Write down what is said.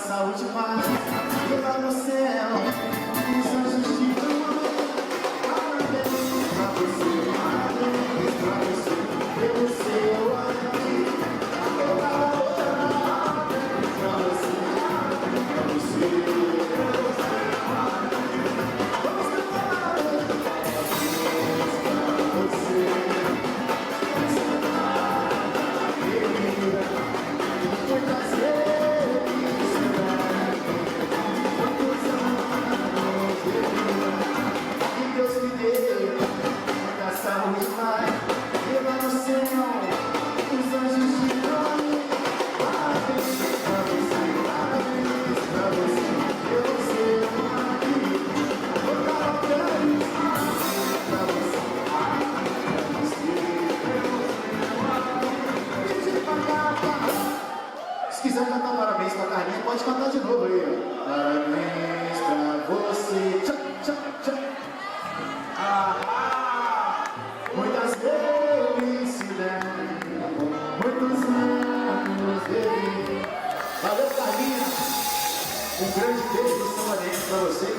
saúde e paz. E lá no céu, os anjos te amam. Parabéns pra você, parabéns pra você, pelo seu amigo. Parabéns pra você, pra você. Vamos cantar! Parabéns pra você. Muitas felicidades, muitos anos de vida, que Deus me deu, muita saúde e paz, e lá no céu, os anjos te amam. Parabéns pra você, pelo seu amigo. Parabéns pra você, se quiser cantar parabéns pra Carlinha, pode cantar de novo aí, ó. Parabéns pra você. Tchau, tchau, tchau. Muitas felicidades, muitos anos de vida. Valeu, Carlinha. Um grande beijo do Samba Dance pra você.